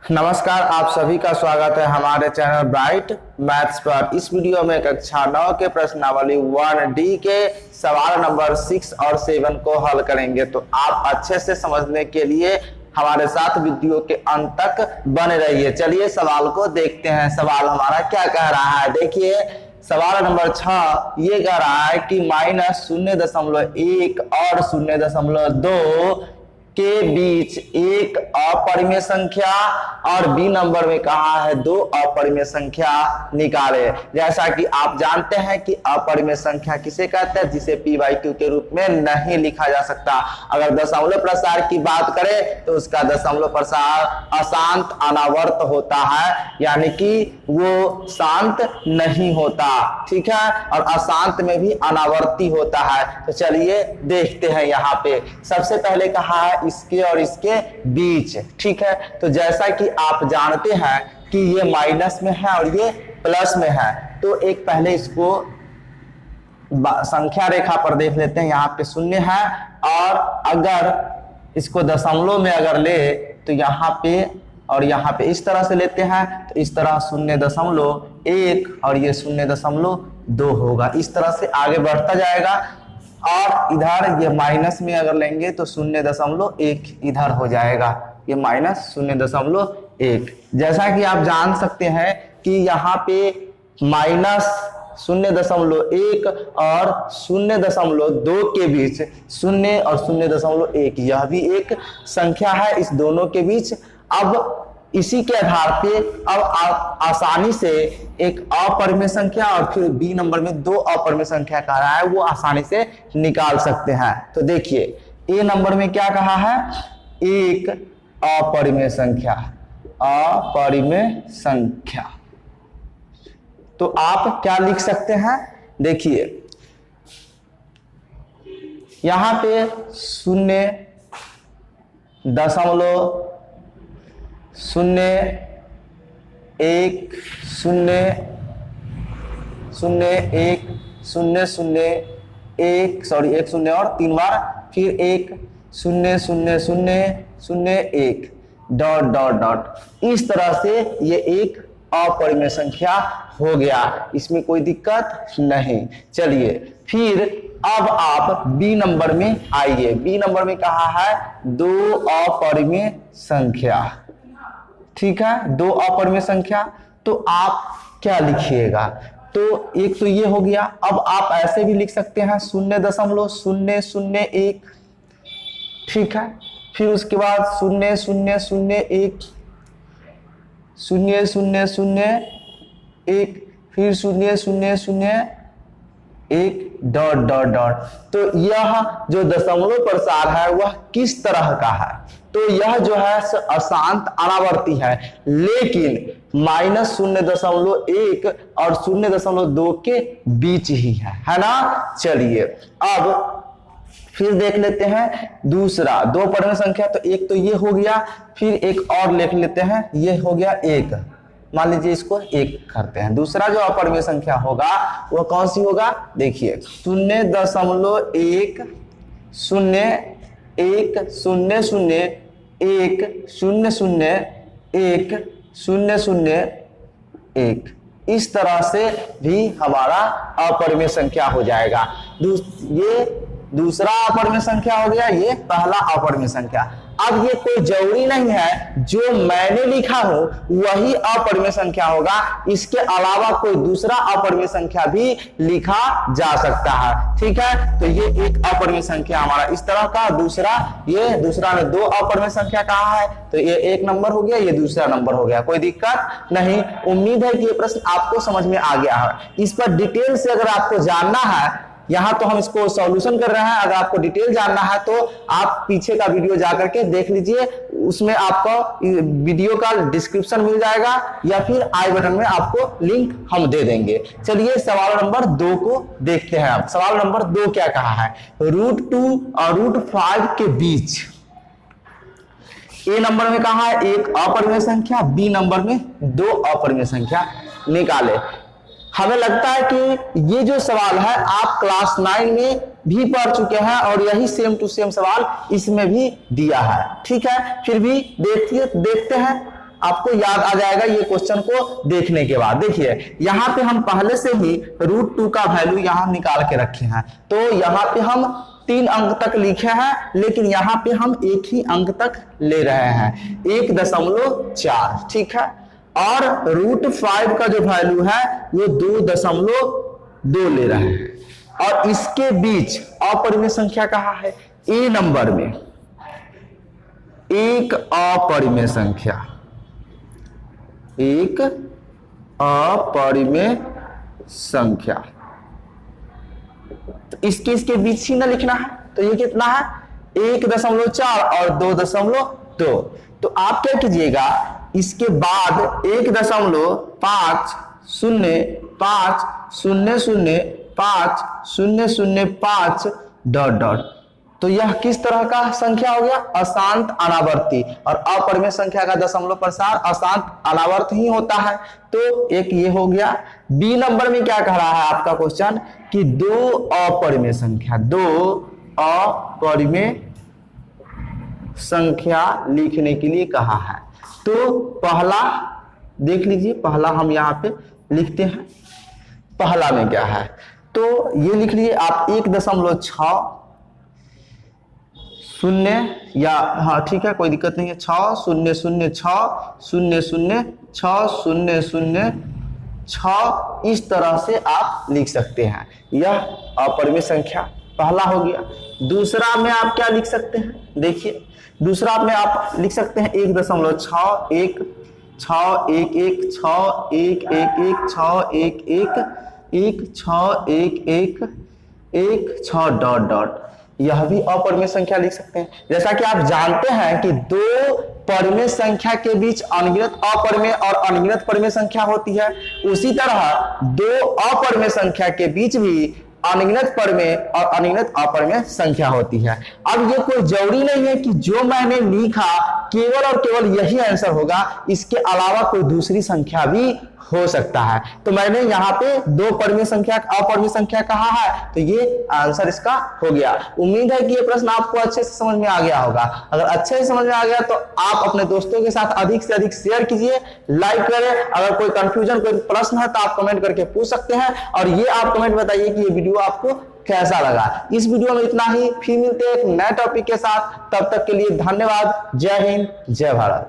नमस्कार, आप सभी का स्वागत है हमारे चैनल ब्राइट मैथ्स पर। इस वीडियो में कक्षा 9 के प्रश्नावली 1D के सवाल नंबर 6 और 7 को हल करेंगे। तो आप अच्छे से समझने के लिए हमारे साथ वीडियो के अंत तक बने रहिए। चलिए सवाल को देखते हैं। सवाल हमारा क्या कह रहा है, देखिए सवाल नंबर 6 ये कह रहा है कि -0.1 और 0.2 के बीच एक अपरिमेय संख्या और बी नंबर में कहा है दो अपरिमेय संख्या निकाले। जैसा कि आप जानते हैं कि अपरिमेय संख्या किसे कहते हैं, जिसे p/q के रूप में नहीं लिखा जा सकता। अगर दशमलव प्रसार की बात करें तो उसका दशमलव प्रसार अशांत अनावर्त होता है, यानी कि वो शांत नहीं होता, ठीक है, और अशांत में भी अनावर्ती होता है। तो चलिए देखते हैं। यहाँ पे सबसे पहले कहा है इसके और इसके बीच, ठीक है। तो जैसा कि आप जानते हैं कि ये माइनस में है और ये प्लस में है, तो एक पहले इसको संख्या रेखा पर देख लेते हैं। यहाँ पे 0 है और अगर इसको दशमलव में अगर ले तो यहाँ पे और यहाँ पे इस तरह से लेते हैं तो इस तरह 0.1 और ये 0.2 होगा। इस तरह से आगे बढ़ता जाएगा और इधर ये माइनस में अगर लेंगे तो 0.1 इधर हो जाएगा, ये -0.1। जैसा कि आप जान सकते हैं कि यहाँ पे -0.1 और 0.2 के बीच 0 और 0.1 यह भी एक संख्या है इस दोनों के बीच। अब इसी के आधार पे अब आप आसानी से एक अपरिमेय संख्या और फिर बी नंबर में दो अपरिमेय संख्या कह रहा है, वो आसानी से निकाल सकते हैं। तो देखिए ए नंबर में क्या कहा है, एक अपरिमेय संख्या, अपरिमेय संख्या। तो आप क्या लिख सकते हैं, देखिए यहां पे 0.0 0 1 0 0 1 0 0 1 सॉरी 1 0 और 3 बार फिर 1 0 0 0 0 1 डॉट डॉट डॉट। इस तरह से ये एक अपरिमेय संख्या हो गया, इसमें कोई दिक्कत नहीं। चलिए फिर अब आप बी नंबर में आइए। बी नंबर में कहा है दो अपरिमेय संख्या, ठीक है, दो अपरिमेय संख्या। तो आप क्या लिखिएगा, तो एक तो ये हो गया। अब आप ऐसे भी लिख सकते हैं 0.001, ठीक है, फिर उसके बाद 0.001 0.001 फिर 0.001 डॉट डॉट डॉट। तो यह जो दशमलव प्रसार है वह किस तरह का है, तो यह जो है अशांत अनावर्ती है, लेकिन -0.1 और 0.2 के बीच ही है ना। चलिए अब फिर देख लेते हैं दूसरा दो अपरिमेय संख्या। तो एक तो ये हो गया, फिर एक और लिख लेते हैं, ये हो गया 1, मान लीजिए इसको 1 करते हैं। दूसरा जो अपरिमेय संख्या होगा वह कौन सी होगा, देखिए 0.1 0 1 0 0 1 0 0 1 0 0 1। इस तरह से भी हमारा अपरिमेय संख्या हो जाएगा। ये दूसरा अपरिमेय संख्या हो गया, ये पहला अपरिमेय संख्या। अब ये कोई जरूरी नहीं है जो मैंने लिखा हो वही अपरिमेय संख्या होगा, इसके अलावा कोई दूसरा अपरिमेय संख्या भी लिखा जा सकता है, ठीक है। तो ये एक अपरिमेय संख्या हमारा इस तरह का, दूसरा ने दो अपरिमेय संख्या कहा है, तो ये 1 नंबर हो गया, ये दूसरा नंबर हो गया, कोई दिक्कत नहीं। उम्मीद है कि ये प्रश्न आपको समझ में आ गया है। इस पर डिटेल से अगर आपको जानना है, यहाँ तो हम इसको सॉल्यूशन कर रहे हैं, अगर आपको डिटेल जानना है तो आप पीछे का वीडियो जाकर के देख लीजिए, उसमें आपको वीडियो का डिस्क्रिप्शन मिल जाएगा या फिर आई बटन में आपको लिंक हम दे देंगे। चलिए सवाल नंबर 2 को देखते हैं। अब सवाल नंबर 2 क्या कहा है, √2 और √5 के बीच ए नंबर में कहा है एक अपरिमेय संख्या, बी नंबर में दो अपरिमेय संख्या निकाले। हमें लगता है कि ये जो सवाल है आप क्लास 9 में भी पढ़ चुके हैं और यही सेम टू सेम सवाल इसमें भी दिया है, ठीक है। फिर भी देखते हैं आपको याद आ जाएगा ये क्वेश्चन को देखने के बाद। देखिए यहाँ पे हम पहले से ही √2 का वैल्यू यहाँ निकाल के रखे हैं, तो यहाँ पे हम 3 अंक तक लिखे हैं, लेकिन यहाँ पे हम एक ही अंक तक ले रहे हैं 1.4, ठीक है। और √5 का जो वैल्यू है वो 2.2 ले रहे हैं। और इसके बीच अपरिमेय संख्या कहाँ है? ए नंबर में एक अपरिमेय संख्या, एक अपरिमेय संख्या, तो इसके बीच ही ना लिखना है। तो ये कितना है? 1.4 और 2.2। तो आप क्या कीजिएगा, इसके बाद 1.505005005 डॉट डॉट। तो यह किस तरह का संख्या हो गया? अशांत अनावर्ती। और अपरिमेय संख्या का दशमलव प्रसार अशांत अनावर्त ही होता है। तो एक ये हो गया। बी नंबर में क्या कह रहा है आपका क्वेश्चन कि 2 अपरिमेय संख्या, 2 अपरिमेय संख्या लिखने के लिए कहा है। तो पहला देख लीजिए, पहला हम यहाँ पे लिखते हैं। पहला में क्या है? तो ये लिख लीजिए आप 1.60 या हाँ ठीक है, कोई दिक्कत नहीं है, 6006006006 इस तरह से आप लिख सकते हैं। यह अपरिमेय संख्या पहला हो गया। दूसरा में आप क्या लिख सकते हैं? देखिए दूसरा में आप लिख सकते हैं 1.616111111611161116 डॉट डॉट। यह भी अपरिमेय संख्या लिख सकते हैं। जैसा कि आप जानते हैं कि 2 परिमेय संख्या के बीच अनगिनत अपरिमेय और अनगिनत परिमेय संख्या होती है, उसी तरह 2 अपरिमेय संख्या के बीच भी अनगिनत परिमेय और अनगिनत अपरिमेय संख्या होती है। अब ये कोई जरूरी नहीं है कि जो मैंने लिखा केवल और केवल यही आंसर होगा, इसके अलावा कोई दूसरी संख्या भी हो सकता है। तो मैंने यहाँ पे 2 परिमेय संख्या अपरिमेय संख्या कहा है, तो ये आंसर इसका हो गया। उम्मीद है कि ये प्रश्न आपको अच्छे से समझ में आ गया होगा। अगर अच्छे से समझ में आ गया तो आप अपने दोस्तों के साथ अधिक से अधिक शेयर कीजिए, लाइक करें। अगर कोई कंफ्यूजन, कोई प्रश्न है तो आप कमेंट करके पूछ सकते हैं। और ये आप कमेंट बताइए कि ये वीडियो आपको कैसा लगा। इस वीडियो में इतना ही, फिर मिलते हैं एक नए टॉपिक के साथ। तब तक के लिए धन्यवाद। जय हिंद, जय भारत।